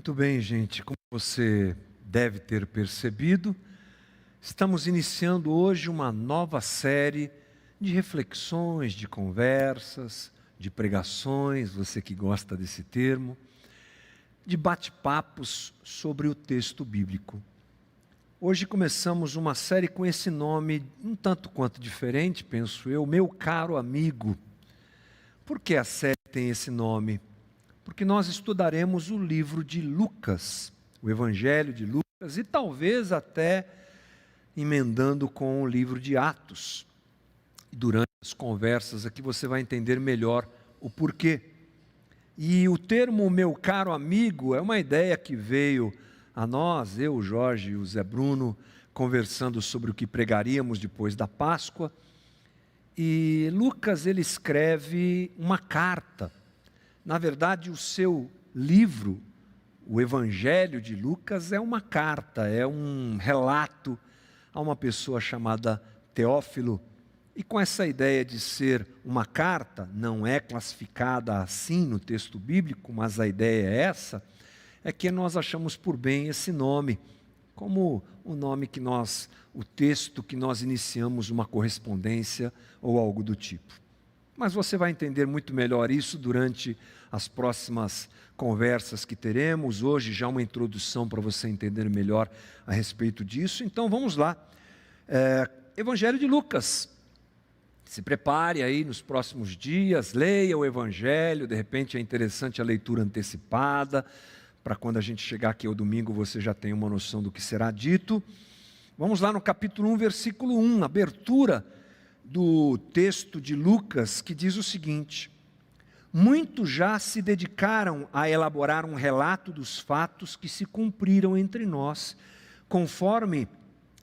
Muito bem, gente, como você deve ter percebido, estamos iniciando hoje uma nova série de reflexões, de conversas, de pregações, você que gosta desse termo, de bate-papos sobre o texto bíblico. Hoje começamos uma série com esse nome um tanto quanto diferente, penso eu, Meu Caro Amigo. Por que a série tem esse nome? Porque nós estudaremos o livro de Lucas, o Evangelho de Lucas, e talvez até emendando com o livro de Atos. Durante as conversas aqui você vai entender melhor o porquê. E o termo meu caro amigo é uma ideia que veio a nós, eu, o Jorge e o Zé Bruno, conversando sobre o que pregaríamos depois da Páscoa. E Lucas, ele escreve uma carta. Na verdade, o seu livro, o Evangelho de Lucas, é uma carta, é um relato a uma pessoa chamada Teófilo. E com essa ideia de ser uma carta, não é classificada assim no texto bíblico, mas a ideia é essa, é que nós achamos por bem esse nome, como o nome que o texto que nós iniciamos uma correspondência ou algo do tipo. Mas você vai entender muito melhor isso durante as próximas conversas que teremos. Hoje já uma introdução para você entender melhor a respeito disso. Então vamos lá. Evangelho de Lucas. Se prepare aí nos próximos dias, leia o Evangelho. De repente é interessante a leitura antecipada, para quando a gente chegar aqui ao domingo você já tem uma noção do que será dito. Vamos lá no capítulo 1, versículo 1, abertura do texto de Lucas, que diz o seguinte: muitos já se dedicaram a elaborar um relato dos fatos que se cumpriram entre nós, conforme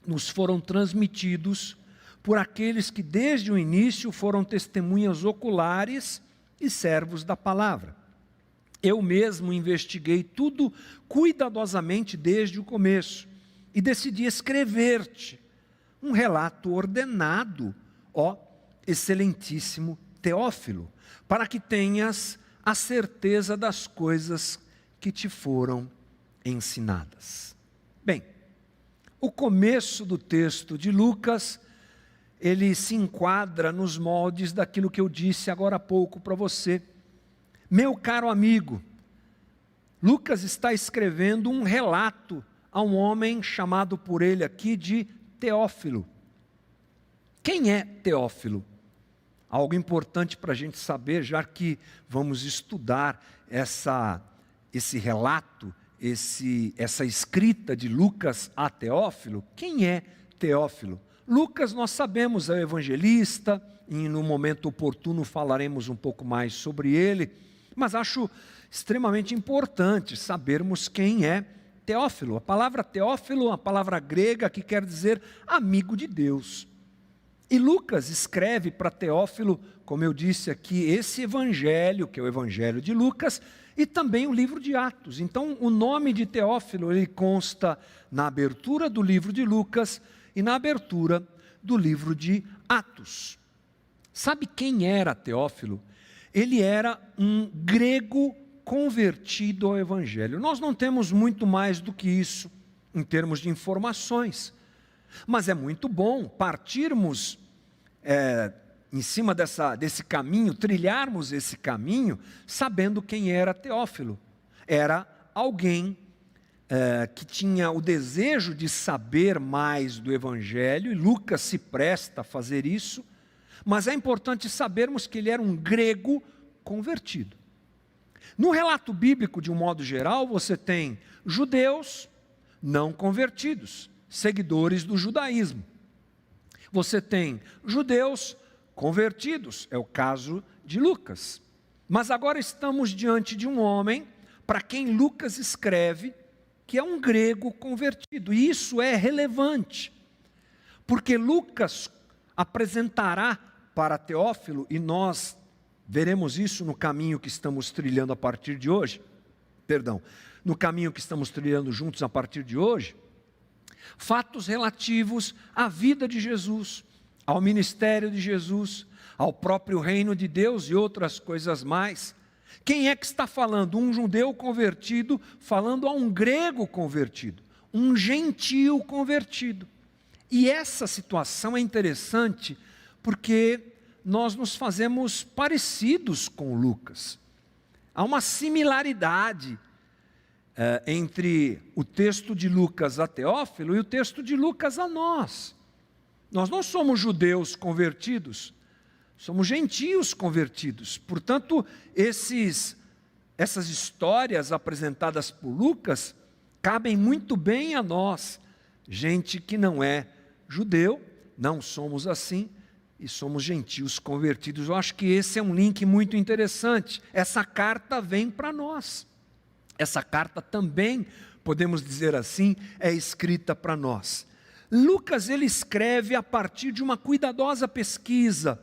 nos foram transmitidos por aqueles que desde o início foram testemunhas oculares e servos da palavra. Eu mesmo investiguei tudo cuidadosamente desde o começo e decidi escrever-te um relato ordenado, ó excelentíssimo Teófilo, para que tenhas a certeza das coisas que te foram ensinadas. Bem, o começo do texto de Lucas, ele se enquadra nos moldes daquilo que eu disse agora há pouco para você. Meu caro amigo, Lucas está escrevendo um relato a um homem chamado por ele aqui de Teófilo. Quem é Teófilo? Algo importante para a gente saber, já que vamos estudar esse relato, essa escrita de Lucas a Teófilo. Quem é Teófilo? Lucas, nós sabemos, é o evangelista, e no momento oportuno falaremos um pouco mais sobre ele, mas acho extremamente importante sabermos quem é Teófilo. A palavra Teófilo é uma palavra grega que quer dizer amigo de Deus. E Lucas escreve para Teófilo, como eu disse aqui, esse evangelho, que é o evangelho de Lucas, e também o livro de Atos. Então, o nome de Teófilo, ele consta na abertura do livro de Lucas e na abertura do livro de Atos. Sabe quem era Teófilo? Ele era um grego convertido ao evangelho. Nós não temos muito mais do que isso em termos de informações. Mas é muito bom partirmos em cima desse caminho, trilharmos esse caminho, sabendo quem era Teófilo. Era alguém que tinha o desejo de saber mais do Evangelho, e Lucas se presta a fazer isso, mas é importante sabermos que ele era um grego convertido. No relato bíblico, de um modo geral, você tem judeus não convertidos, seguidores do judaísmo. Você tem judeus convertidos, é o caso de Lucas. Mas agora estamos diante de um homem para quem Lucas escreve, que é um grego convertido. E isso é relevante, porque Lucas apresentará para Teófilo, e nós veremos isso no caminho que estamos trilhando a partir de hoje, no caminho que estamos trilhando juntos a partir de hoje, fatos relativos à vida de Jesus, ao ministério de Jesus, ao próprio reino de Deus e outras coisas mais. Quem é que está falando? Um judeu convertido falando a um grego convertido, um gentio convertido. E essa situação é interessante porque nós nos fazemos parecidos com Lucas. Há uma similaridade entre o texto de Lucas a Teófilo e o texto de Lucas a nós. Nós não somos judeus convertidos, somos gentios convertidos. Portanto, essas histórias apresentadas por Lucas cabem muito bem a nós, gente que não é judeu, não somos assim, e somos gentios convertidos. Eu acho que esse é um link muito interessante. Essa carta vem para nós. Essa carta também, podemos dizer assim, é escrita para nós. Lucas, ele escreve a partir de uma cuidadosa pesquisa.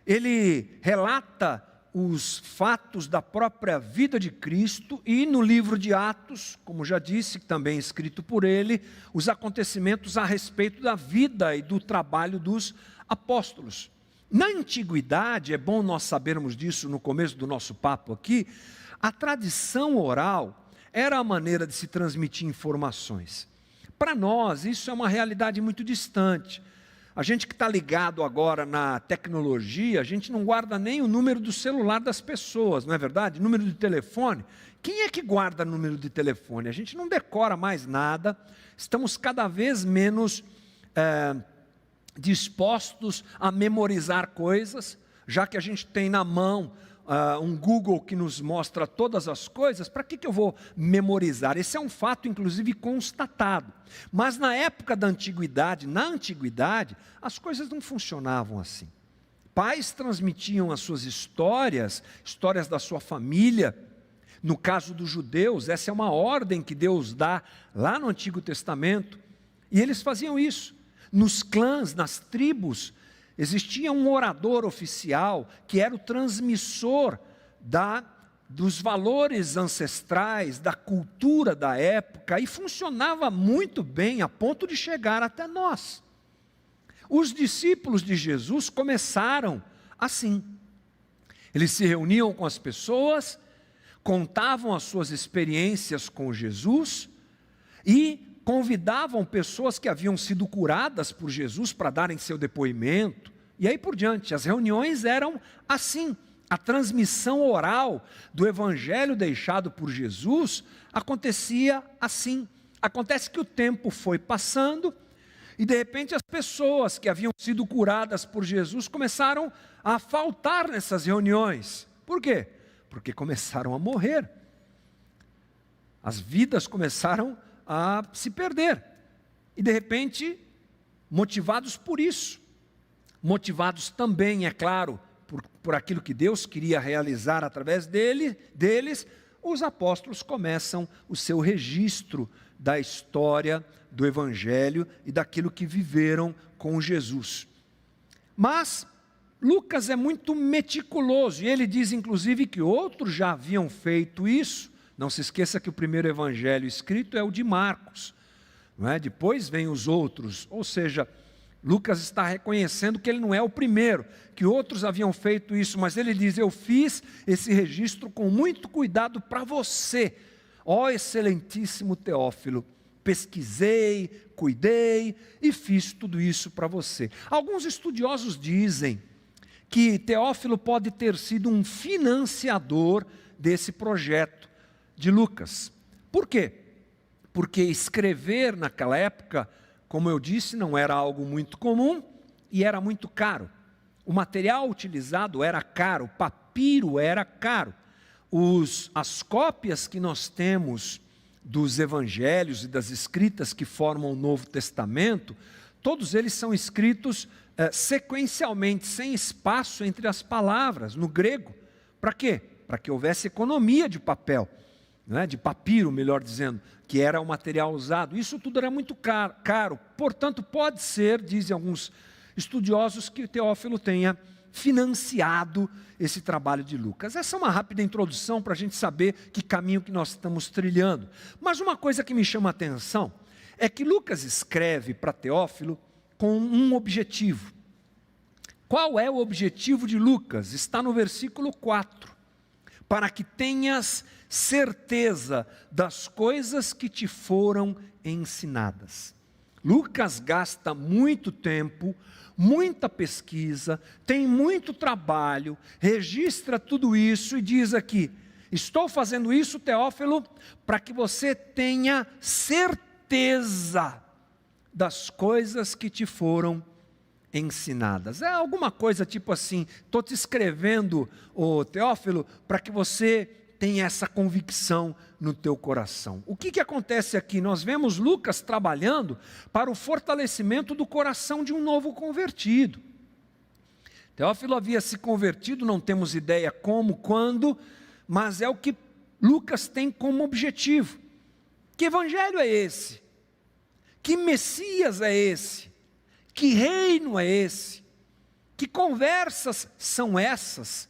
Ele relata os fatos da própria vida de Cristo e no livro de Atos, como já disse, também escrito por ele, os acontecimentos a respeito da vida e do trabalho dos apóstolos. Na antiguidade, é bom nós sabermos disso no começo do nosso papo aqui, a tradição oral era a maneira de se transmitir informações. Para nós, isso é uma realidade muito distante. A gente que está ligado agora na tecnologia, a gente não guarda nem o número do celular das pessoas, não é verdade? Número de telefone. Quem é que guarda número de telefone? A gente não decora mais nada, estamos cada vez menos dispostos a memorizar coisas, já que a gente tem na mão um Google que nos mostra todas as coisas, para que eu vou memorizar? Esse é um fato, inclusive, constatado. Mas na época da antiguidade, as coisas não funcionavam assim. Pais transmitiam as suas histórias da sua família. No caso dos judeus, essa é uma ordem que Deus dá lá no Antigo Testamento. E eles faziam isso. Nos clãs, nas tribos, existia um orador oficial que era o transmissor dos valores ancestrais, da cultura da época, e funcionava muito bem a ponto de chegar até nós. Os discípulos de Jesus começaram assim. Eles se reuniam com as pessoas, contavam as suas experiências com Jesus e convidavam pessoas que haviam sido curadas por Jesus para darem seu depoimento, e aí por diante. As reuniões eram assim, a transmissão oral do evangelho deixado por Jesus acontecia assim. Acontece que o tempo foi passando, e de repente as pessoas que haviam sido curadas por Jesus começaram a faltar nessas reuniões. Por quê? Porque começaram a morrer. As vidas começaram a se perder. E de repente, motivados por isso, motivados também, é claro, por aquilo que Deus queria realizar através deles, os apóstolos começam o seu registro da história do Evangelho e daquilo que viveram com Jesus. Mas Lucas é muito meticuloso, e ele diz inclusive que outros já haviam feito isso. Não se esqueça que o primeiro evangelho escrito é o de Marcos, não é? Depois vem os outros, ou seja, Lucas está reconhecendo que ele não é o primeiro, que outros haviam feito isso, mas ele diz: eu fiz esse registro com muito cuidado para você, ó excelentíssimo Teófilo, pesquisei, cuidei e fiz tudo isso para você. Alguns estudiosos dizem que Teófilo pode ter sido um financiador desse projeto de Lucas. Por quê? Porque escrever naquela época, como eu disse, não era algo muito comum e era muito caro. O material utilizado era caro, o papiro era caro. As cópias que nós temos dos evangelhos e das escritas que formam o Novo Testamento, todos eles são escritos sequencialmente, sem espaço entre as palavras, no grego. Para quê? Para que houvesse economia de papel. De papiro, melhor dizendo, que era o material usado. Isso tudo era muito caro. Portanto, pode ser, dizem alguns estudiosos, que Teófilo tenha financiado esse trabalho de Lucas. Essa é uma rápida introdução para a gente saber que caminho que nós estamos trilhando. Mas uma coisa que me chama a atenção é que Lucas escreve para Teófilo com um objetivo. Qual é o objetivo de Lucas? Está no versículo 4. para que tenhas certeza das coisas que te foram ensinadas. Lucas gasta muito tempo, muita pesquisa, tem muito trabalho, registra tudo isso e diz aqui: estou fazendo isso, Teófilo, para que você tenha certeza das coisas que te foram ensinadas. É alguma coisa tipo assim: estou te escrevendo, Teófilo, para que você tenha essa convicção no teu coração. O que acontece aqui? Nós vemos Lucas trabalhando para o fortalecimento do coração de um novo convertido. Teófilo havia se convertido, não temos ideia como, quando, mas é o que Lucas tem como objetivo. Que evangelho é esse? Que Messias é esse? Que reino é esse? Que conversas são essas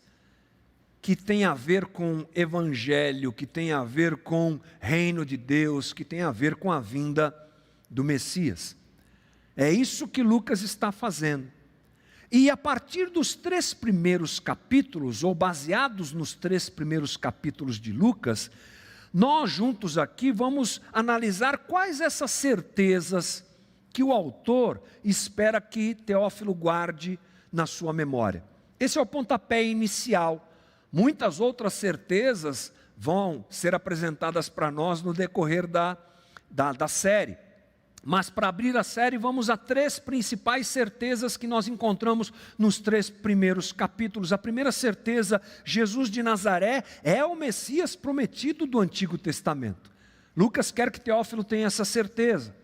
que tem a ver com evangelho, que tem a ver com reino de Deus, que tem a ver com a vinda do Messias? É isso que Lucas está fazendo. E a partir dos 3 primeiros capítulos, ou baseados nos 3 primeiros capítulos de Lucas, nós juntos aqui vamos analisar quais essas certezas que o autor espera que Teófilo guarde na sua memória. Esse é o pontapé inicial. Muitas outras certezas vão ser apresentadas para nós no decorrer da série. Mas para abrir a série, vamos a 3 principais certezas que nós encontramos nos 3 primeiros capítulos. A primeira certeza: Jesus de Nazaré é o Messias prometido do Antigo Testamento. Lucas quer que Teófilo tenha essa certeza.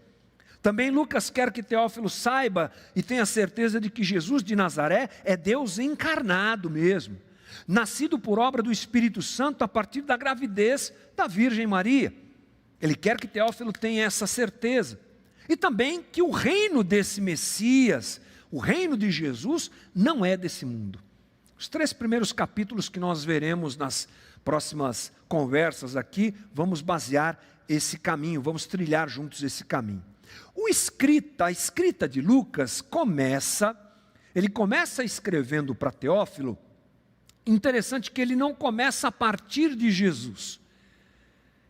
Também Lucas quer que Teófilo saiba e tenha certeza de que Jesus de Nazaré é Deus encarnado mesmo, nascido por obra do Espírito Santo a partir da gravidez da Virgem Maria. Ele quer que Teófilo tenha essa certeza. E também que o reino desse Messias, o reino de Jesus, não é desse mundo. Os 3 primeiros capítulos que nós veremos nas próximas conversas aqui, vamos basear esse caminho, vamos trilhar juntos esse caminho. A escrita de Lucas começa escrevendo para Teófilo. Interessante que ele não começa a partir de Jesus,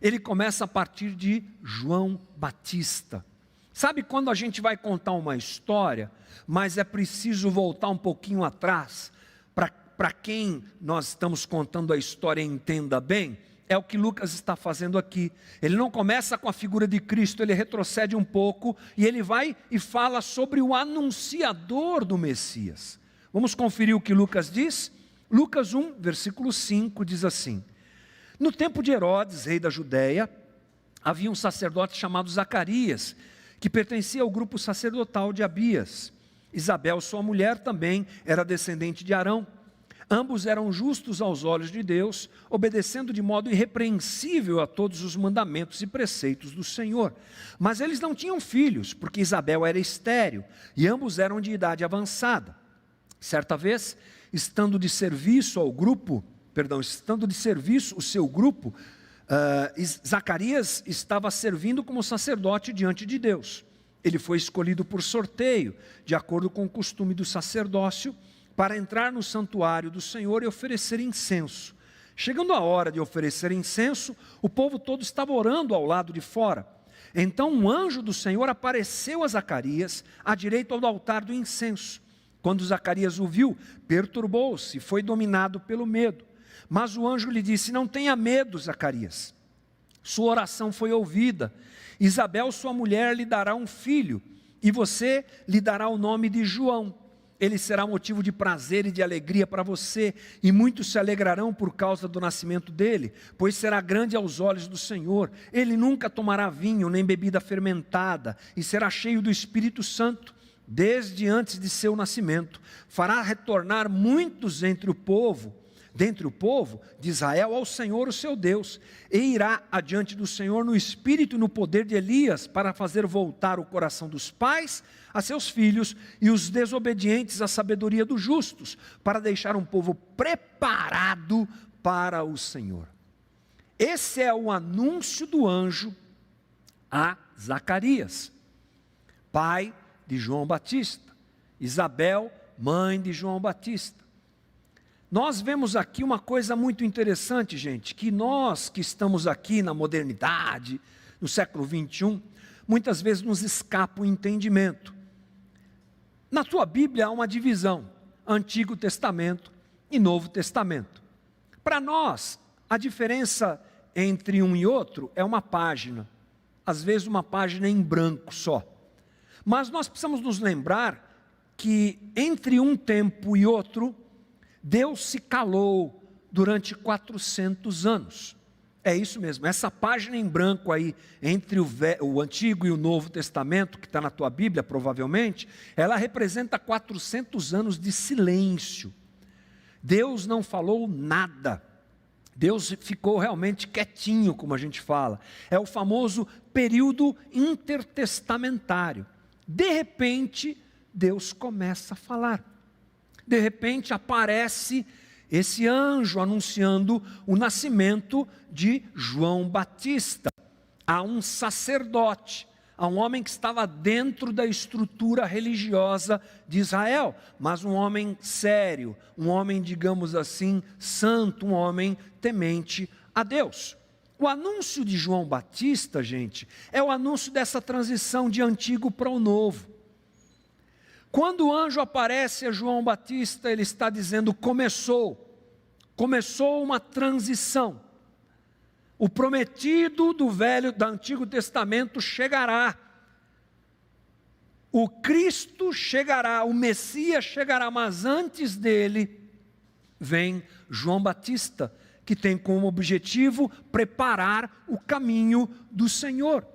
ele começa a partir de João Batista. Sabe quando a gente vai contar uma história, mas é preciso voltar um pouquinho atrás, para quem nós estamos contando a história entenda bem? É o que Lucas está fazendo aqui. Ele não começa com a figura de Cristo, ele retrocede um pouco, e ele vai e fala sobre o anunciador do Messias. Vamos conferir o que Lucas diz? Lucas 1, versículo 5, diz assim: no tempo de Herodes, rei da Judéia, havia um sacerdote chamado Zacarias, que pertencia ao grupo sacerdotal de Abias. Isabel, sua mulher, também era descendente de Arão. Ambos eram justos aos olhos de Deus, obedecendo de modo irrepreensível a todos os mandamentos e preceitos do Senhor. Mas eles não tinham filhos, porque Isabel era estéril, e ambos eram de idade avançada. Certa vez, estando de serviço o seu grupo, Zacarias estava servindo como sacerdote diante de Deus. Ele foi escolhido por sorteio, de acordo com o costume do sacerdócio, para entrar no santuário do Senhor e oferecer incenso. Chegando a hora de oferecer incenso, o povo todo estava orando ao lado de fora. Então um anjo do Senhor apareceu a Zacarias, à direita do altar do incenso. Quando Zacarias o viu, perturbou-se e foi dominado pelo medo. Mas o anjo lhe disse: não tenha medo, Zacarias. Sua oração foi ouvida. Isabel, sua mulher, lhe dará um filho, e você lhe dará o nome de João. Ele será motivo de prazer e de alegria para você, e muitos se alegrarão por causa do nascimento dele, pois será grande aos olhos do Senhor. Ele nunca tomará vinho nem bebida fermentada, e será cheio do Espírito Santo, desde antes de seu nascimento. Fará retornar muitos dentre o povo de Israel ao Senhor, o seu Deus, e irá adiante do Senhor no espírito e no poder de Elias, para fazer voltar o coração dos pais a seus filhos, e os desobedientes à sabedoria dos justos, para deixar um povo preparado para o Senhor. Esse é o anúncio do anjo a Zacarias, pai de João Batista, Isabel, mãe de João Batista. nós vemos aqui uma coisa muito interessante, gente, que nós que estamos aqui na modernidade, no século 21, muitas vezes nos escapa o entendimento. Na tua Bíblia há uma divisão, Antigo Testamento e Novo Testamento. Para nós, a diferença entre um e outro é uma página, às vezes uma página em branco só. Mas nós precisamos nos lembrar que entre um tempo e outro, Deus se calou durante 400 anos. É isso mesmo, essa página em branco aí, entre o Antigo e o Novo Testamento, que está na tua Bíblia provavelmente, ela representa 400 anos de silêncio. Deus não falou nada. Deus ficou realmente quietinho, como a gente fala. É o famoso período intertestamentário. De repente, Deus começa a falar. De repente aparece esse anjo anunciando o nascimento de João Batista a um sacerdote, a um homem que estava dentro da estrutura religiosa de Israel, mas um homem sério, um homem, digamos assim, santo, um homem temente a Deus. O anúncio de João Batista, gente, é o anúncio dessa transição de antigo para o novo. Quando o anjo aparece a João Batista, ele está dizendo: começou uma transição. O prometido do Antigo Testamento chegará. O Cristo chegará, o Messias chegará, mas antes dele vem João Batista, que tem como objetivo preparar o caminho do Senhor.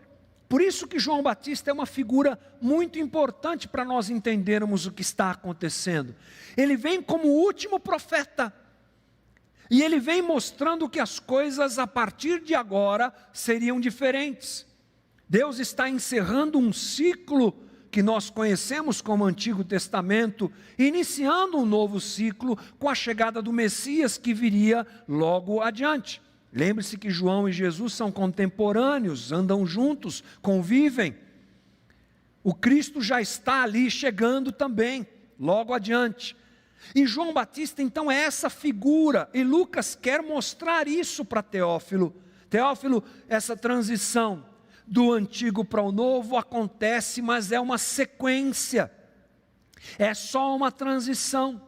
Por isso que João Batista é uma figura muito importante para nós entendermos o que está acontecendo. Ele vem como o último profeta. E ele vem mostrando que as coisas a partir de agora seriam diferentes. Deus está encerrando um ciclo que nós conhecemos como Antigo Testamento, iniciando um novo ciclo com a chegada do Messias que viria logo adiante. Lembre-se que João e Jesus são contemporâneos, andam juntos, convivem. O Cristo já está ali chegando também, logo adiante. E João Batista então é essa figura, e Lucas quer mostrar isso para Teófilo. Teófilo, essa transição do antigo para o novo acontece, mas é uma sequência, é só uma transição,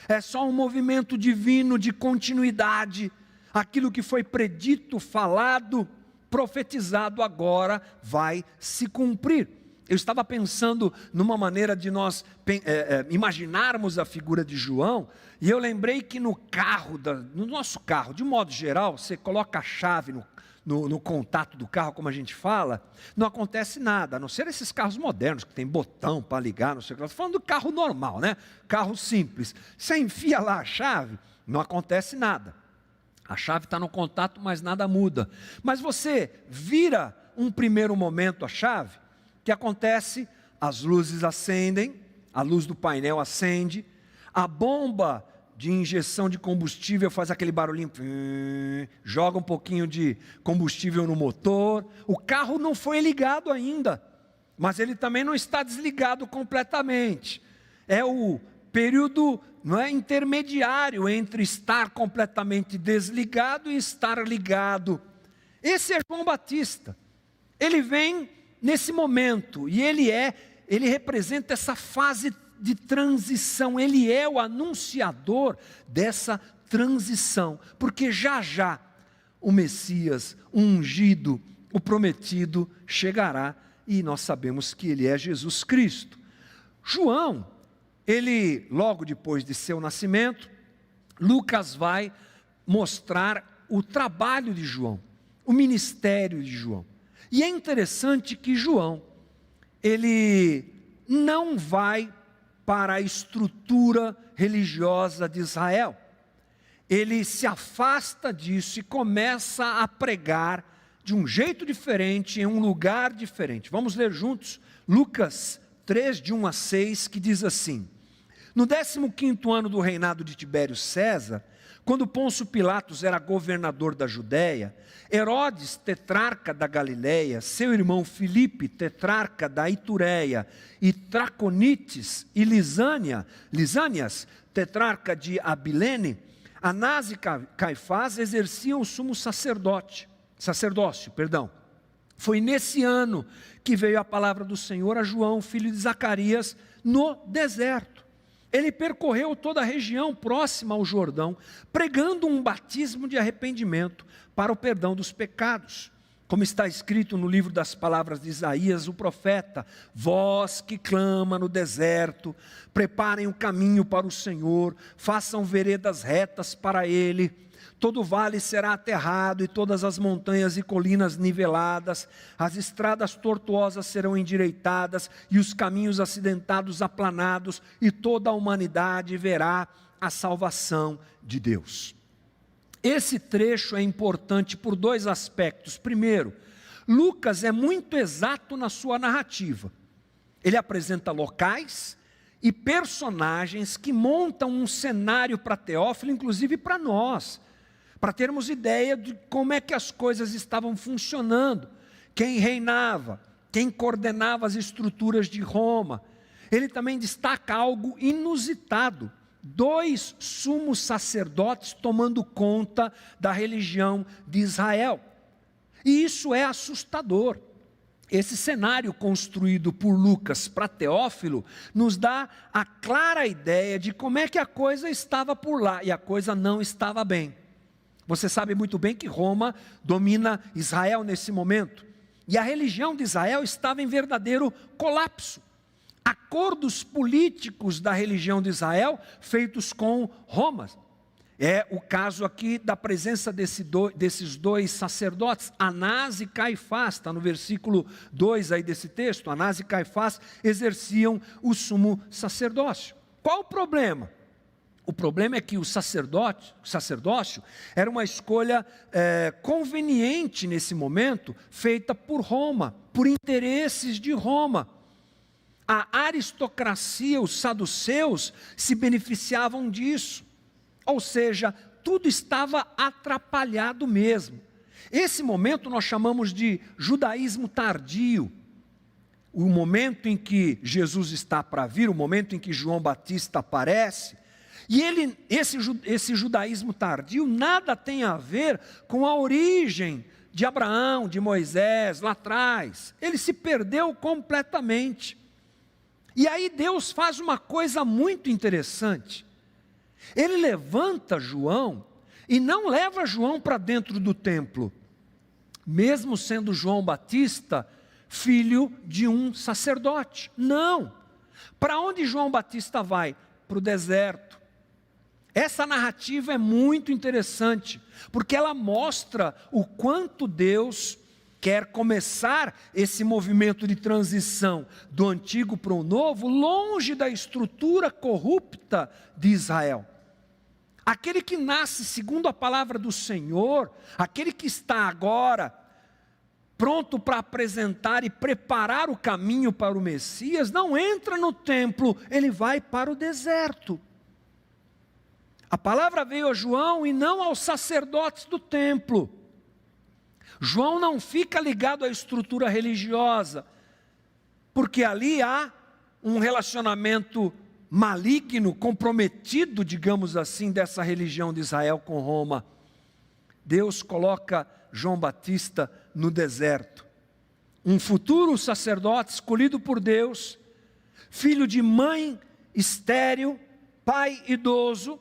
é só um movimento divino de continuidade. Aquilo que foi predito, falado, profetizado agora vai se cumprir. Eu estava pensando numa maneira de nós imaginarmos a figura de João, e eu lembrei que no nosso carro, de modo geral, você coloca a chave no contato do carro, como a gente fala, não acontece nada, a não ser esses carros modernos, que tem botão para ligar, não sei o que. Estou falando do carro normal, né? Carro simples. Você enfia lá a chave, não acontece nada. A chave está no contato, mas nada muda. Mas você vira um primeiro momento a chave, que acontece, as luzes acendem, a luz do painel acende, a bomba de injeção de combustível faz aquele barulhinho, joga um pouquinho de combustível no motor, o carro não foi ligado ainda, mas ele também não está desligado completamente. É o período intermediário entre estar completamente desligado e estar ligado. Esse é João Batista. Ele vem nesse momento e ele representa essa fase de transição. Ele é o anunciador dessa transição, porque já já o Messias, o ungido, o prometido chegará, e nós sabemos que ele é Jesus Cristo. João, ele, logo depois de seu nascimento, Lucas vai mostrar o trabalho de João, o ministério de João. E é interessante que João, ele não vai para a estrutura religiosa de Israel. Ele se afasta disso e começa a pregar de um jeito diferente, em um lugar diferente. Vamos ler juntos Lucas 3, de 1 a 6, que diz assim: No 15º ano do reinado de Tibério César, quando Pôncio Pilatos era governador da Judéia, Herodes, tetrarca da Galiléia, seu irmão Filipe, tetrarca da Itureia, e Traconites e Lisânias, tetrarca de Abilene, Anás e Caifás exerciam o sumo sacerdócio. Foi nesse ano que veio a palavra do Senhor a João, filho de Zacarias, no deserto. Ele percorreu toda a região próxima ao Jordão, pregando um batismo de arrependimento para o perdão dos pecados. Como está escrito no livro das palavras de Isaías, o profeta: vós que clama no deserto, preparem o caminho para o Senhor, façam veredas retas para Ele. Todo vale será aterrado e todas as montanhas e colinas niveladas, as estradas tortuosas serão endireitadas e os caminhos acidentados aplanados, e toda a humanidade verá a salvação de Deus. Esse trecho é importante por dois aspectos. Primeiro, Lucas é muito exato na sua narrativa. Ele apresenta locais e personagens que montam um cenário para Teófilo, inclusive para nós, para termos ideia de como é que as coisas estavam funcionando, quem reinava, quem coordenava as estruturas de Roma. Ele também destaca algo inusitado: 2 sumos sacerdotes tomando conta da religião de Israel. E isso é assustador. Esse cenário construído por Lucas para Teófilo nos dá a clara ideia de como é que a coisa estava por lá, e a coisa não estava bem. Você sabe muito bem que Roma domina Israel nesse momento, e a religião de Israel estava em verdadeiro colapso. Acordos políticos da religião de Israel feitos com Roma. É o caso aqui da presença desses 2 sacerdotes, Anás e Caifás, está no versículo 2 aí desse texto. Anás e Caifás exerciam o sumo sacerdócio. Qual o problema? O problema é que o sacerdócio era uma escolha conveniente nesse momento, feita por Roma, por interesses de Roma. A aristocracia, os saduceus, se beneficiavam disso. Ou seja, tudo estava atrapalhado mesmo. Esse momento nós chamamos de judaísmo tardio. O momento em que Jesus está para vir, o momento em que João Batista aparece. E esse judaísmo tardio nada tem a ver com a origem de Abraão, de Moisés, lá atrás. Ele se perdeu completamente. E aí Deus faz uma coisa muito interessante. Ele levanta João e não leva João para dentro do templo, mesmo sendo João Batista filho de um sacerdote. Não. Para onde João Batista vai? Para o deserto. Essa narrativa é muito interessante, porque ela mostra o quanto Deus quer começar esse movimento de transição do antigo para o novo, longe da estrutura corrupta de Israel. Aquele que nasce segundo a palavra do Senhor, aquele que está agora pronto para apresentar e preparar o caminho para o Messias, não entra no templo, ele vai para o deserto. A palavra veio a João e não aos sacerdotes do templo. João não fica ligado à estrutura religiosa, porque ali há um relacionamento maligno, comprometido, digamos assim, dessa religião de Israel com Roma. Deus coloca João Batista no deserto. Um futuro sacerdote escolhido por Deus, filho de mãe estéril, pai idoso,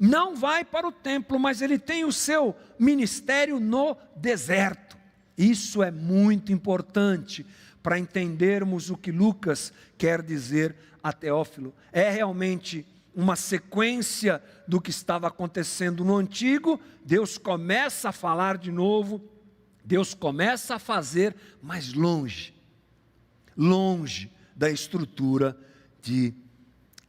não vai para o templo, mas ele tem o seu ministério no deserto. Isso é muito importante para entendermos o que Lucas quer dizer a Teófilo. É realmente uma sequência do que estava acontecendo no antigo. Deus começa a falar de novo, Deus começa a fazer, mas longe da estrutura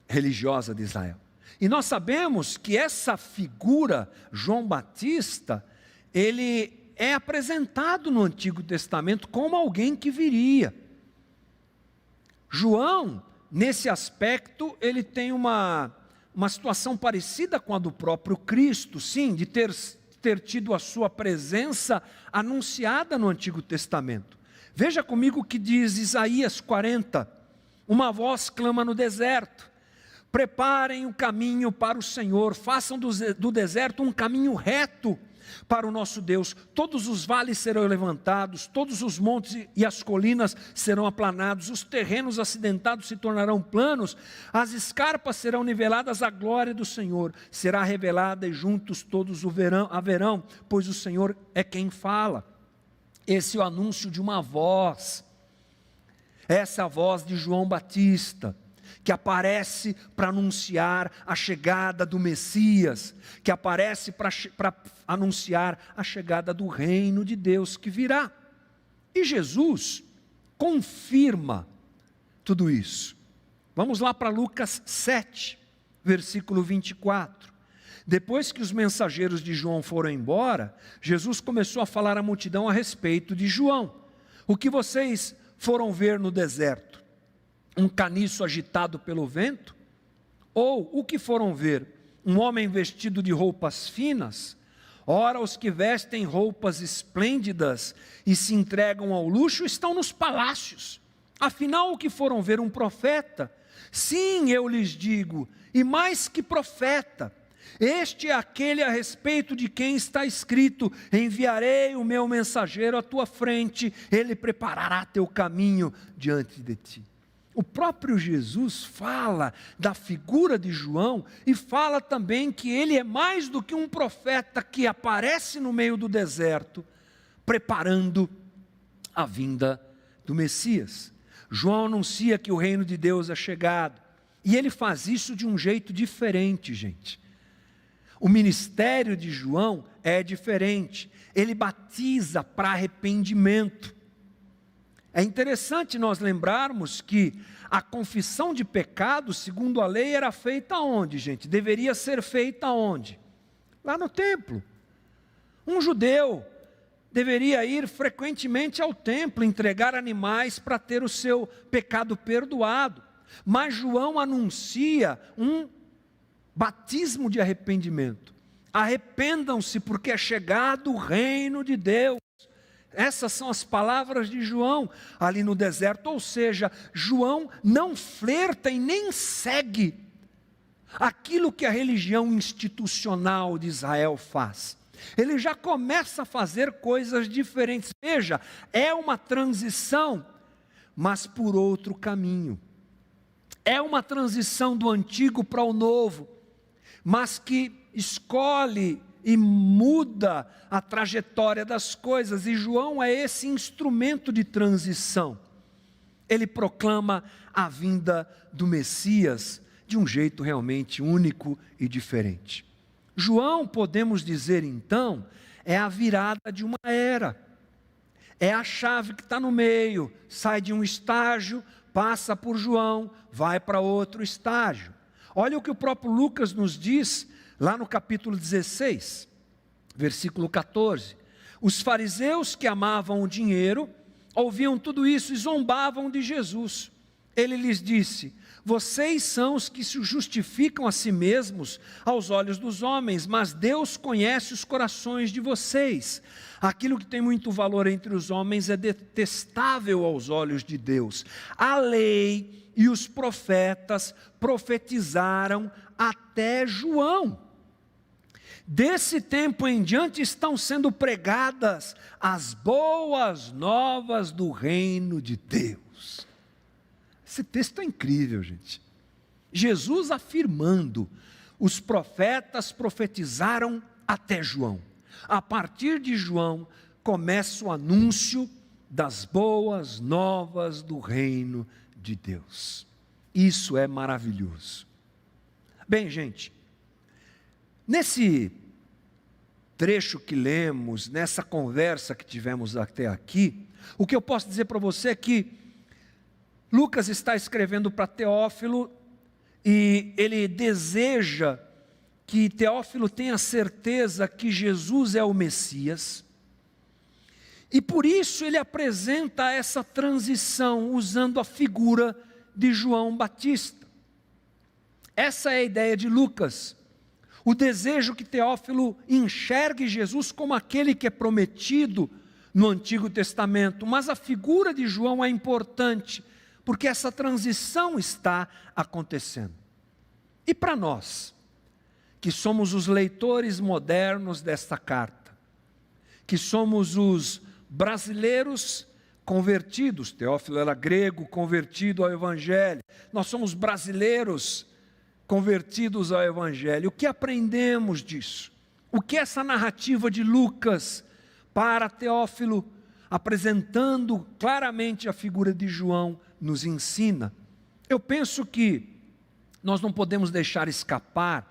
religiosa de Israel. E nós sabemos que essa figura, João Batista, ele é apresentado no Antigo Testamento como alguém que viria. João nesse aspecto, ele tem uma situação parecida com a do próprio Cristo, sim, de ter tido a sua presença anunciada no Antigo Testamento. Veja comigo o que diz Isaías 40, uma voz clama no deserto: preparem o caminho para o Senhor, façam do deserto um caminho reto para o nosso Deus. Todos os vales serão levantados, todos os montes e as colinas serão aplanados, os terrenos acidentados se tornarão planos, as escarpas serão niveladas, a glória do Senhor será revelada e juntos todos haverão, pois o Senhor é quem fala. Esse é o anúncio de uma voz, essa é a voz de João Batista, que aparece para anunciar a chegada do Messias, que aparece para anunciar a chegada do reino de Deus que virá. E Jesus confirma tudo isso. Vamos lá para Lucas 7, versículo 24. Depois que os mensageiros de João foram embora, Jesus começou a falar à multidão a respeito de João. O que vocês foram ver no deserto? Um caniço agitado pelo vento? Ou o que foram ver? Um homem vestido de roupas finas? Ora, os que vestem roupas esplêndidas e se entregam ao luxo estão nos palácios. Afinal, o que foram ver? Um profeta? Sim, eu lhes digo, e mais que profeta. Este é aquele a respeito de quem está escrito: enviarei o meu mensageiro à tua frente, ele preparará teu caminho diante de ti. O próprio Jesus fala da figura de João e fala também que ele é mais do que um profeta que aparece no meio do deserto, preparando a vinda do Messias. João anuncia que o reino de Deus é chegado, e ele faz isso de um jeito diferente, gente. O ministério de João é diferente, ele batiza para arrependimento. É interessante nós lembrarmos que a confissão de pecado, segundo a lei, era feita onde, gente? Deveria ser feita onde? Lá no templo. Um judeu deveria ir frequentemente ao templo, entregar animais para ter o seu pecado perdoado. Mas João anuncia um batismo de arrependimento. Arrependam-se, porque é chegado o reino de Deus. Essas são as palavras de João ali no deserto. Ou seja, João não flerta e nem segue aquilo que a religião institucional de Israel faz. Ele já começa a fazer coisas diferentes. Veja, é uma transição, mas por outro caminho. É uma transição do antigo para o novo, mas que escolhe e muda a trajetória das coisas, e João é esse instrumento de transição. Ele proclama a vinda do Messias de um jeito realmente único e diferente. João, podemos dizer então, é a virada de uma era, é a chave que está no meio, sai de um estágio, passa por João, vai para outro estágio. Olha o que o próprio Lucas nos diz, lá no capítulo 16, versículo 14. Os fariseus que amavam o dinheiro, ouviam tudo isso e zombavam de Jesus. Ele lhes disse: vocês são os que se justificam a si mesmos aos olhos dos homens, mas Deus conhece os corações de vocês. Aquilo que tem muito valor entre os homens é detestável aos olhos de Deus. A lei e os profetas profetizaram até João. Desse tempo em diante estão sendo pregadas as boas novas do reino de Deus. Esse texto é incrível, gente. Jesus afirmando: os profetas profetizaram até João. A partir de João começa o anúncio das boas novas do reino de Deus. Isso é maravilhoso. Bem, gente, nesse trecho que lemos, nessa conversa que tivemos até aqui, o que eu posso dizer para você é que Lucas está escrevendo para Teófilo e ele deseja que Teófilo tenha certeza que Jesus é o Messias, e por isso ele apresenta essa transição usando a figura de João Batista. Essa é a ideia de Lucas. O desejo que Teófilo enxergue Jesus como aquele que é prometido no Antigo Testamento. Mas a figura de João é importante, porque essa transição está acontecendo. E para nós, que somos os leitores modernos desta carta, que somos os brasileiros convertidos, Teófilo era grego, convertido ao Evangelho, nós somos brasileiros convertidos ao Evangelho. O que aprendemos disso? O que essa narrativa de Lucas para Teófilo, apresentando claramente a figura de João, nos ensina? Eu penso que nós não podemos deixar escapar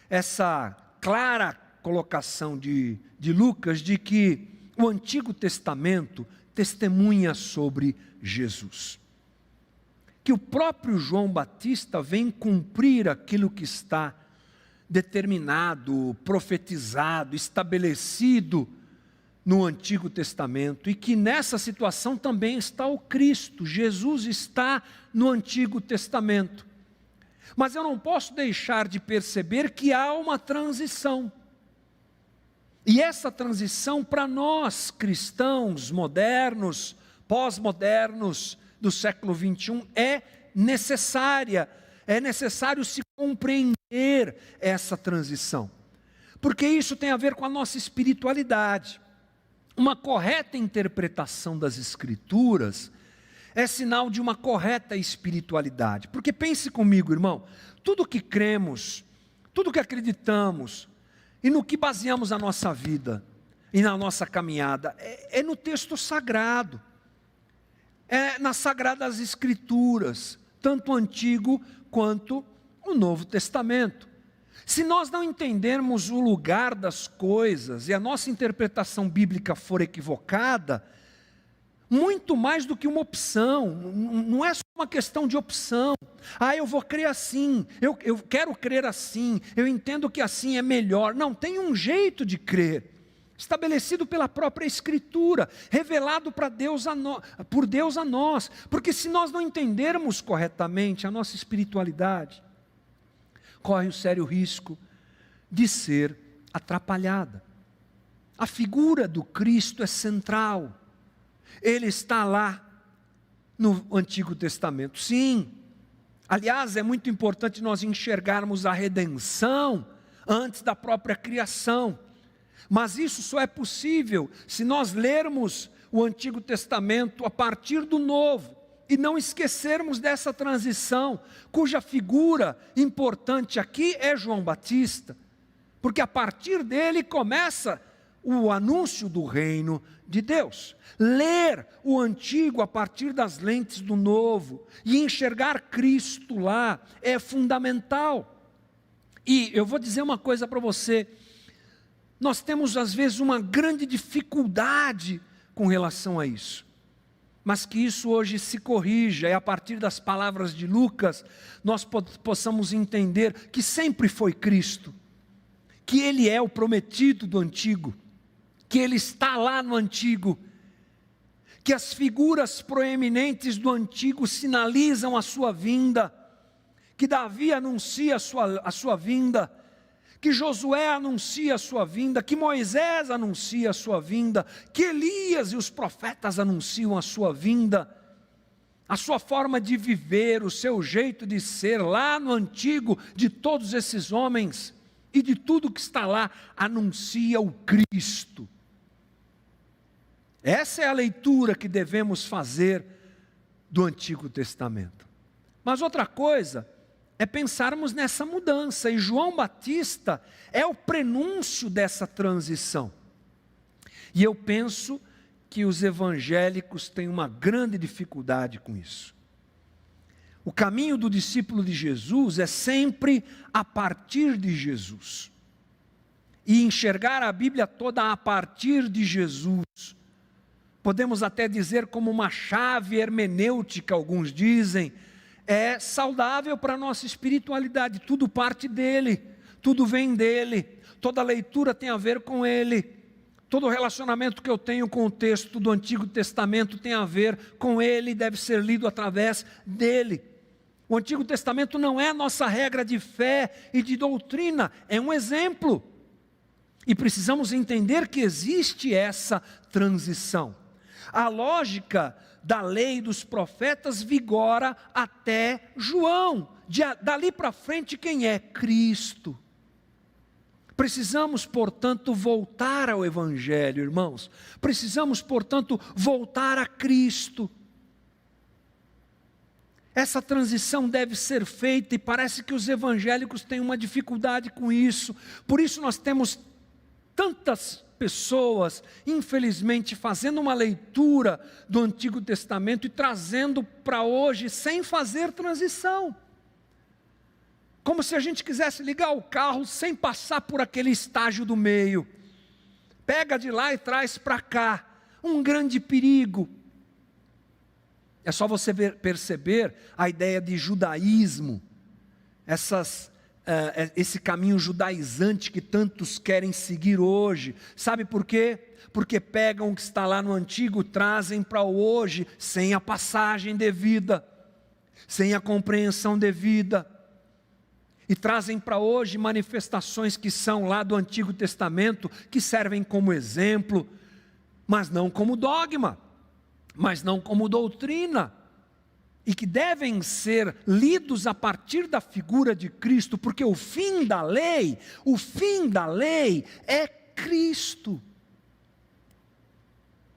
essa clara colocação de Lucas, de que o Antigo Testamento testemunha sobre Jesus. Que o próprio João Batista vem cumprir aquilo que está determinado, profetizado, estabelecido no Antigo Testamento, e que nessa situação também está o Cristo. Jesus está no Antigo Testamento. Mas eu não posso deixar de perceber que há uma transição. E essa transição, para nós cristãos modernos, pós-modernos do século 21, é necessária. É necessário se compreender essa transição, porque isso tem a ver com a nossa espiritualidade. Uma correta interpretação das Escrituras é sinal de uma correta espiritualidade. Porque pense comigo, irmão, tudo que cremos, tudo que acreditamos e no que baseamos a nossa vida e na nossa caminhada é no texto sagrado, é nas Sagradas Escrituras, tanto o Antigo quanto o Novo Testamento. Se nós não entendermos o lugar das coisas e a nossa interpretação bíblica for equivocada, muito mais do que uma opção, não é só uma questão de opção. Eu vou crer assim, eu quero crer assim, eu entendo que assim é melhor. Não, tem um jeito de crer, estabelecido pela própria Escritura, revelado por Deus a nós. Porque se nós não entendermos corretamente a nossa espiritualidade, corre o sério risco de ser atrapalhada. A figura do Cristo é central. Ele está lá no Antigo Testamento, sim. Aliás, é muito importante nós enxergarmos a redenção antes da própria criação. Mas isso só é possível se nós lermos o Antigo Testamento a partir do Novo e não esquecermos dessa transição, cuja figura importante aqui é João Batista, porque a partir dele começa o anúncio do reino de Deus. Ler o Antigo a partir das lentes do Novo e enxergar Cristo lá é fundamental. E eu vou dizer uma coisa para você: nós temos às vezes uma grande dificuldade com relação a isso, mas que isso hoje se corrija, e a partir das palavras de Lucas, nós possamos entender que sempre foi Cristo, que Ele é o prometido do Antigo, que Ele está lá no Antigo, que as figuras proeminentes do Antigo sinalizam a sua vinda, que Davi anuncia a sua vinda, que Josué anuncia a sua vinda, que Moisés anuncia a sua vinda, que Elias e os profetas anunciam a sua vinda. A sua forma de viver, o seu jeito de ser lá no Antigo, de todos esses homens e de tudo que está lá, anuncia o Cristo. Essa é a leitura que devemos fazer do Antigo Testamento. Mas outra coisa é pensarmos nessa mudança, e João Batista é o prenúncio dessa transição. E eu penso que os evangélicos têm uma grande dificuldade com isso. O caminho do discípulo de Jesus é sempre a partir de Jesus. E enxergar a Bíblia toda a partir de Jesus, podemos até dizer como uma chave hermenêutica, alguns dizem, é saudável para a nossa espiritualidade. Tudo parte dele, tudo vem dele, toda leitura tem a ver com ele, todo relacionamento que eu tenho com o texto do Antigo Testamento tem a ver com ele, deve ser lido através dele. O Antigo Testamento não é a nossa regra de fé e de doutrina, é um exemplo. E precisamos entender que existe essa transição. A lógica da lei dos profetas vigora até João. Dali para frente, quem é? Cristo. Precisamos, portanto, voltar ao Evangelho, irmãos. Precisamos, portanto, voltar a Cristo. Essa transição deve ser feita e parece que os evangélicos têm uma dificuldade com isso. Por isso nós temos tantas pessoas, infelizmente, fazendo uma leitura do Antigo Testamento e trazendo para hoje sem fazer transição. Como se a gente quisesse ligar o carro sem passar por aquele estágio do meio. Pega de lá e traz para cá. Um grande perigo. É só você perceber a ideia de judaísmo, esse caminho judaizante que tantos querem seguir hoje. Sabe por quê? Porque pegam o que está lá no antigo, trazem para o hoje, sem a passagem devida, sem a compreensão devida. E trazem para hoje manifestações que são lá do Antigo Testamento, que servem como exemplo, mas não como dogma, mas não como doutrina, e que devem ser lidos a partir da figura de Cristo, porque o fim da lei é Cristo.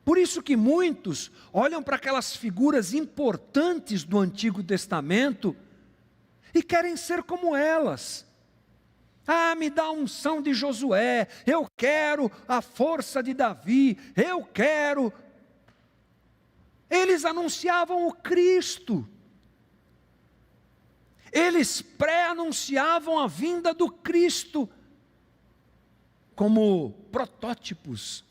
Por isso que muitos olham para aquelas figuras importantes do Antigo Testamento e querem ser como elas. Ah, me dá a unção de Josué, eu quero a força de Davi, eu quero. Eles anunciavam o Cristo. Eles pré-anunciavam a vinda do Cristo como protótipos,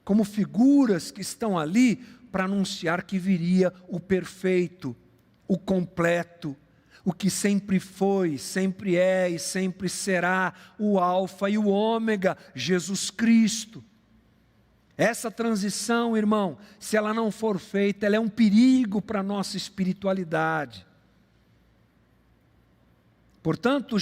como figuras que estão ali para anunciar que viria o perfeito, o completo, o que sempre foi, sempre é e sempre será, o Alfa e o Ômega, Jesus Cristo. Essa transição, irmão, se ela não for feita, ela é um perigo para a nossa espiritualidade. Portanto,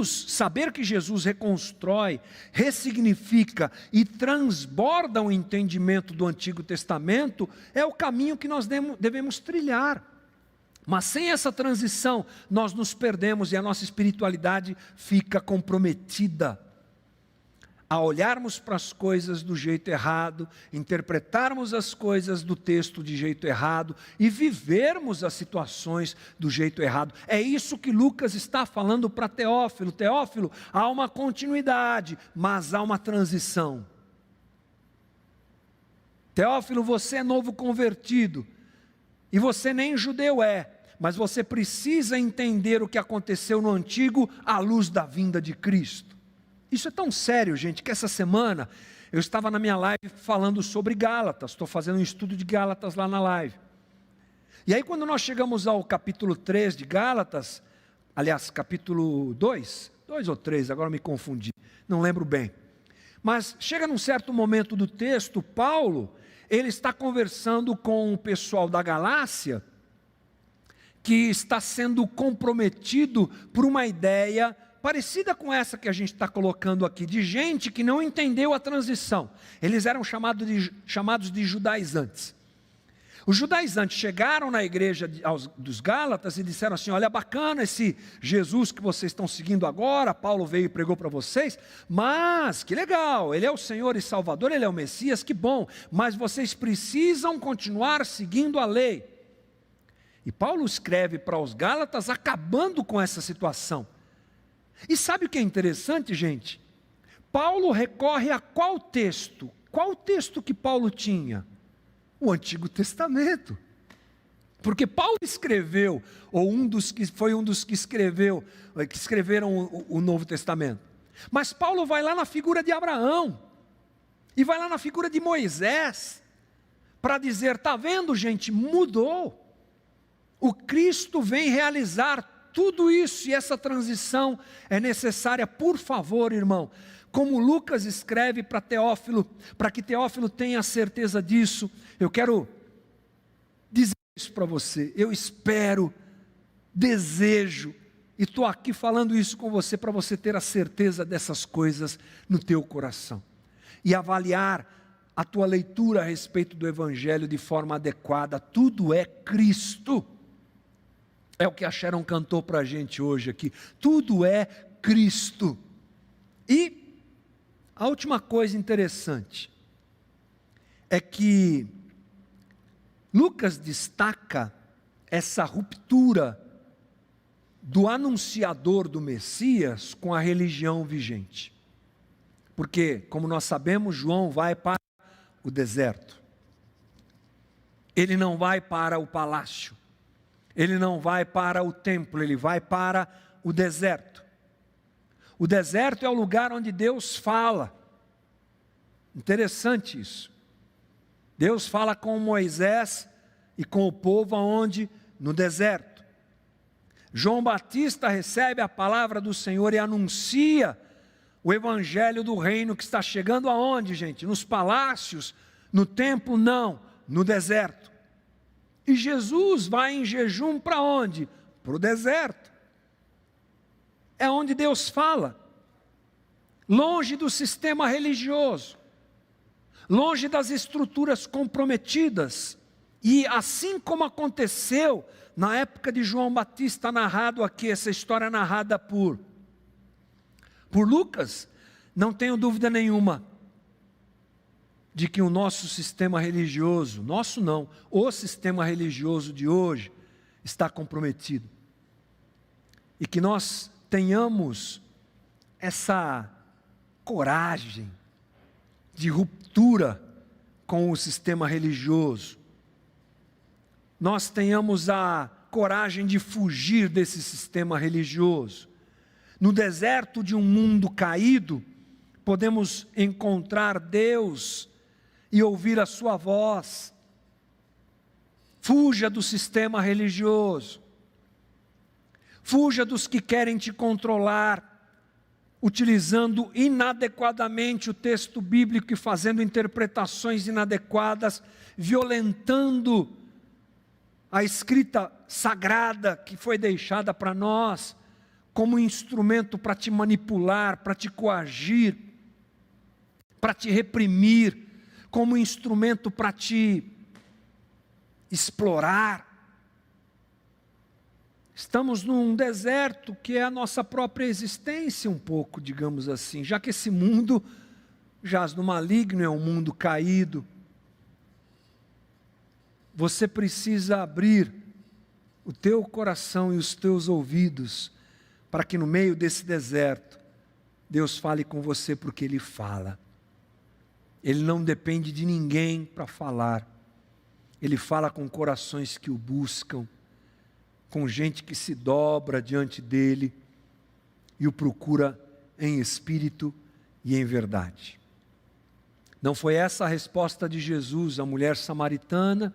saber que Jesus reconstrói, ressignifica e transborda o entendimento do Antigo Testamento, é o caminho que nós devemos trilhar. Mas sem essa transição, nós nos perdemos e a nossa espiritualidade fica comprometida. A olharmos para as coisas do jeito errado, interpretarmos as coisas do texto de jeito errado e vivermos as situações do jeito errado. É isso que Lucas está falando para Teófilo. Teófilo, há uma continuidade, mas há uma transição. Teófilo, você é novo convertido e você nem judeu é, mas você precisa entender o que aconteceu no antigo à luz da vinda de Cristo. Isso é tão sério, gente, que essa semana eu estava na minha live falando sobre Gálatas, estou fazendo um estudo de Gálatas lá na live. E aí quando nós chegamos ao capítulo 3 de Gálatas, aliás, capítulo 2 ou 3, agora me confundi, não lembro bem. Mas chega num certo momento do texto, Paulo, ele está conversando com o pessoal da Galácia, que está sendo comprometido por uma ideia parecida com essa que a gente está colocando aqui, de gente que não entendeu a transição. Eles eram chamados de judaizantes. Os judaizantes chegaram na igreja dos Gálatas e disseram assim: olha, bacana esse Jesus que vocês estão seguindo agora, Paulo veio e pregou para vocês, mas que legal, ele é o Senhor e Salvador, ele é o Messias, que bom, mas vocês precisam continuar seguindo a lei. E Paulo escreve para os Gálatas acabando com essa situação. E sabe o que é interessante, gente? Paulo recorre a qual texto? Qual texto que Paulo tinha? O Antigo Testamento. Porque Paulo escreveu, ou foi um dos que escreveram o Novo Testamento. Mas Paulo vai lá na figura de Abraão, e vai lá na figura de Moisés, para dizer: está vendo, gente, mudou. O Cristo vem realizar tudo isso, e essa transição é necessária. Por favor, irmão, como Lucas escreve para Teófilo, para que Teófilo tenha certeza disso, eu quero dizer isso para você. Eu espero desejo, e estou aqui falando isso com você para você ter a certeza dessas coisas no teu coração e avaliar a tua leitura a respeito do Evangelho de forma adequada. Tudo é Cristo. É o que a Sharon cantou para a gente hoje aqui. Tudo é Cristo. E a última coisa interessante é que Lucas destaca essa ruptura do anunciador do Messias com a religião vigente. Porque, como nós sabemos, João vai para o deserto. Ele não vai para o palácio. Ele não vai para o templo, ele vai para o deserto. O deserto é o lugar onde Deus fala. Interessante isso. Deus fala com Moisés e com o povo aonde? No deserto. João Batista recebe a palavra do Senhor e anuncia o evangelho do reino que está chegando aonde, gente? Nos palácios, no templo? Não, no deserto. E Jesus vai em jejum para onde? Para o deserto. É onde Deus fala. Longe do sistema religioso. Longe das estruturas comprometidas. E assim como aconteceu na época de João Batista, narrado aqui, essa história narrada por Lucas, não tenho dúvida nenhuma de que o nosso sistema religioso, nosso não, o sistema religioso de hoje está comprometido. E que nós tenhamos essa coragem de ruptura com o sistema religioso. Nós tenhamos a coragem de fugir desse sistema religioso. No deserto de um mundo caído, podemos encontrar Deus e ouvir a sua voz. Fuja do sistema religioso. Fuja dos que querem te controlar, utilizando inadequadamente o texto bíblico e fazendo interpretações inadequadas, violentando a escrita sagrada que foi deixada para nós, como instrumento para te manipular, para te coagir, para te reprimir, como instrumento para te explorar. Estamos num deserto que é a nossa própria existência um pouco, digamos assim, já que esse mundo jaz no maligno, é um mundo caído. Você precisa abrir o teu coração e os teus ouvidos para que no meio desse deserto Deus fale com você, porque Ele fala. Ele não depende de ninguém para falar. Ele fala com corações que o buscam, com gente que se dobra diante dEle e o procura em espírito e em verdade. Não foi essa a resposta de Jesus à mulher samaritana?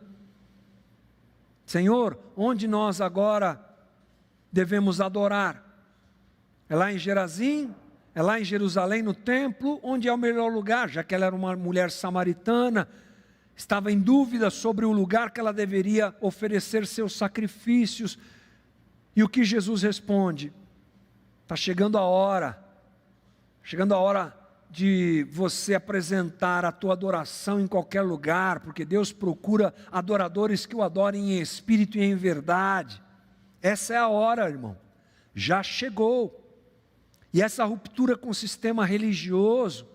Senhor, onde nós agora devemos adorar? É lá em Gerazim? É lá em Jerusalém, no templo? Onde é o melhor lugar? Já que ela era uma mulher samaritana, estava em dúvida sobre o lugar que ela deveria oferecer seus sacrifícios. E o que Jesus responde? Está chegando a hora de você apresentar a tua adoração em qualquer lugar, porque Deus procura adoradores que o adorem em espírito e em verdade. Essa é a hora, irmão, já chegou. E essa ruptura com o sistema religioso,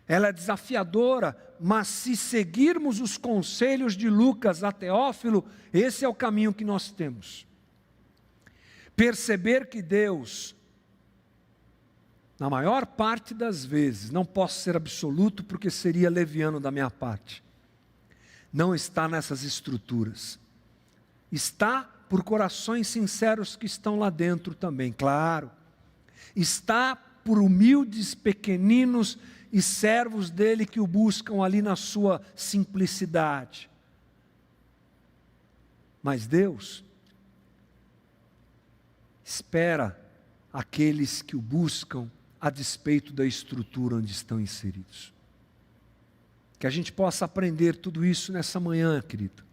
ela é desafiadora, mas se seguirmos os conselhos de Lucas a Teófilo, esse é o caminho que nós temos. Perceber que Deus, na maior parte das vezes, não posso ser absoluto porque seria leviano da minha parte, não está nessas estruturas, está por corações sinceros que estão lá dentro também, claro, está por humildes, pequeninos e servos dele que o buscam ali na sua simplicidade. Mas Deus espera aqueles que o buscam a despeito da estrutura onde estão inseridos. Que a gente possa aprender tudo isso nessa manhã, querido.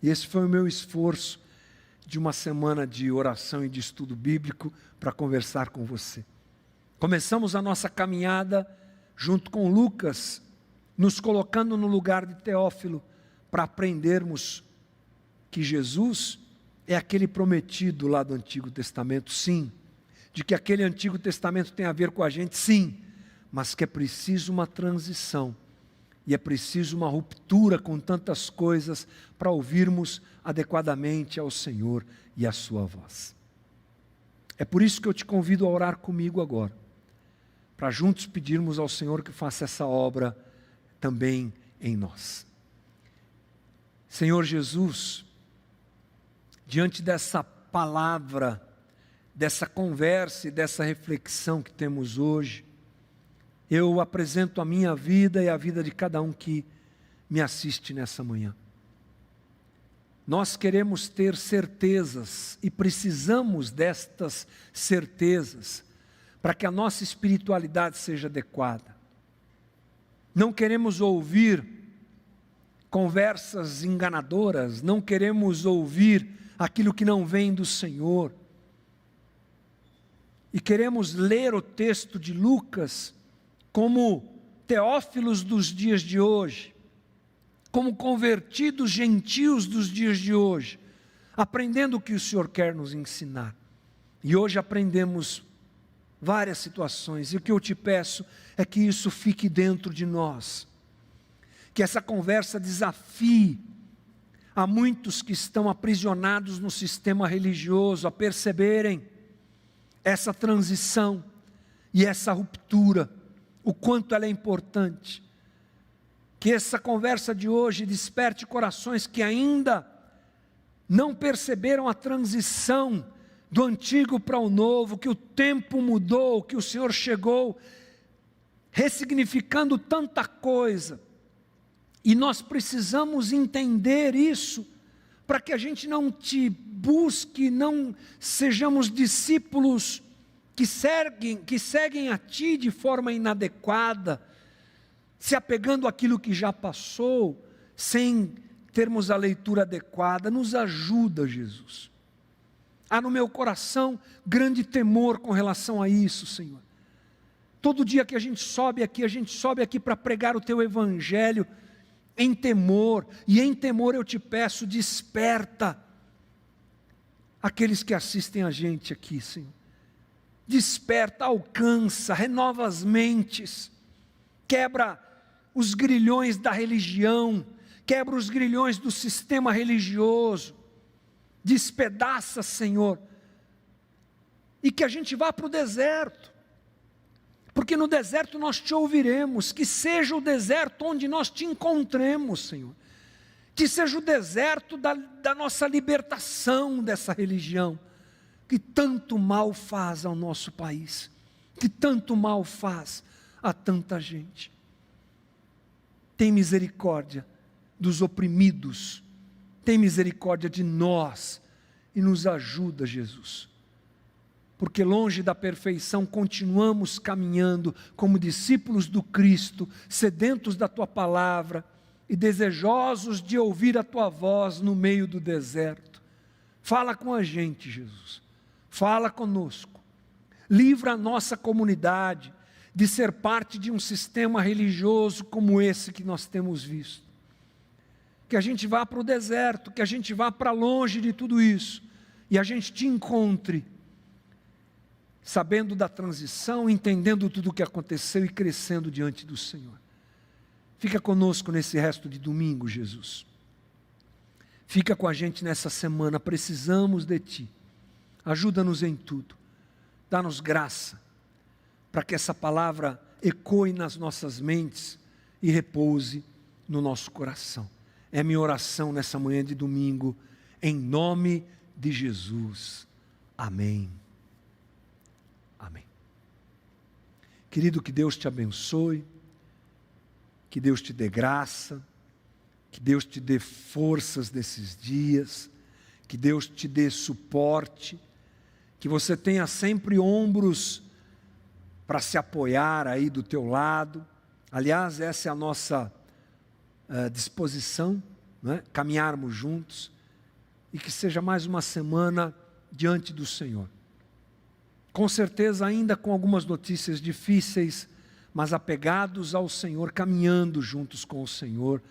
E esse foi o meu esforço de uma semana de oração e de estudo bíblico para conversar com você. Começamos a nossa caminhada junto com Lucas, nos colocando no lugar de Teófilo, para aprendermos que Jesus é aquele prometido lá do Antigo Testamento, sim, de que aquele Antigo Testamento tem a ver com a gente, sim, mas que é preciso uma transição, e é preciso uma ruptura com tantas coisas, para ouvirmos adequadamente ao Senhor e à sua voz. É por isso que eu te convido a orar comigo agora, para juntos pedirmos ao Senhor que faça essa obra também em nós. Senhor Jesus, diante dessa palavra, dessa conversa e dessa reflexão que temos hoje, eu apresento a minha vida e a vida de cada um que me assiste nessa manhã. Nós queremos ter certezas e precisamos destas certezas para que a nossa espiritualidade seja adequada. Não queremos ouvir conversas enganadoras, não queremos ouvir aquilo que não vem do Senhor. E queremos ler o texto de Lucas como teófilos dos dias de hoje, como convertidos gentios dos dias de hoje, aprendendo o que o Senhor quer nos ensinar. E hoje aprendemos várias situações, e o que eu te peço é que isso fique dentro de nós, que essa conversa desafie a muitos que estão aprisionados no sistema religioso a perceberem essa transição e essa ruptura, o quanto ela é importante. Que essa conversa de hoje desperte corações que ainda não perceberam a transição do antigo para o novo, que o tempo mudou, que o Senhor chegou ressignificando tanta coisa. E nós precisamos entender isso, para que a gente não te busque, não sejamos discípulos que seguem a ti de forma inadequada, se apegando àquilo que já passou, sem termos a leitura adequada. Nos ajuda, Jesus. Há no meu coração grande temor com relação a isso, Senhor. Todo dia que a gente sobe aqui para pregar o teu evangelho em temor, e em temor eu te peço, desperta aqueles que assistem a gente aqui, Senhor. Desperta, alcança, renova as mentes, quebra os grilhões da religião, quebra os grilhões do sistema religioso, despedaça, Senhor, e que a gente vá para o deserto, porque no deserto nós te ouviremos, que seja o deserto onde nós te encontremos, Senhor, que seja o deserto da nossa libertação dessa religião, que tanto mal faz ao nosso país, que tanto mal faz a tanta gente. Tem misericórdia dos oprimidos, tem misericórdia de nós, e nos ajuda, Jesus, porque longe da perfeição continuamos caminhando como discípulos do Cristo, sedentos da Tua Palavra e desejosos de ouvir a Tua voz no meio do deserto. Fala com a gente, Jesus, fala conosco, livra a nossa comunidade de ser parte de um sistema religioso como esse que nós temos visto. Que a gente vá para o deserto, que a gente vá para longe de tudo isso, e a gente te encontre, sabendo da transição, entendendo tudo o que aconteceu e crescendo diante do Senhor. Fica conosco nesse resto de domingo, Jesus. Fica com a gente nessa semana, precisamos de Ti. Ajuda-nos em tudo, dá-nos graça, para que essa palavra ecoe nas nossas mentes e repouse no nosso coração. É minha oração nessa manhã de domingo, em nome de Jesus. Amém. Amém. Querido, que Deus te abençoe, que Deus te dê graça, que Deus te dê forças nesses dias, que Deus te dê suporte, que você tenha sempre ombros para se apoiar aí do teu lado. Aliás, essa é a nossa disposição, né? Caminharmos juntos, e que seja mais uma semana diante do Senhor. Com certeza ainda com algumas notícias difíceis, mas apegados ao Senhor, caminhando juntos com o Senhor,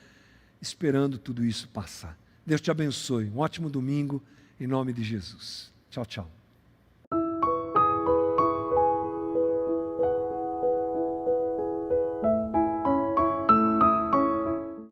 esperando tudo isso passar. Deus te abençoe, um ótimo domingo, em nome de Jesus. Tchau, tchau.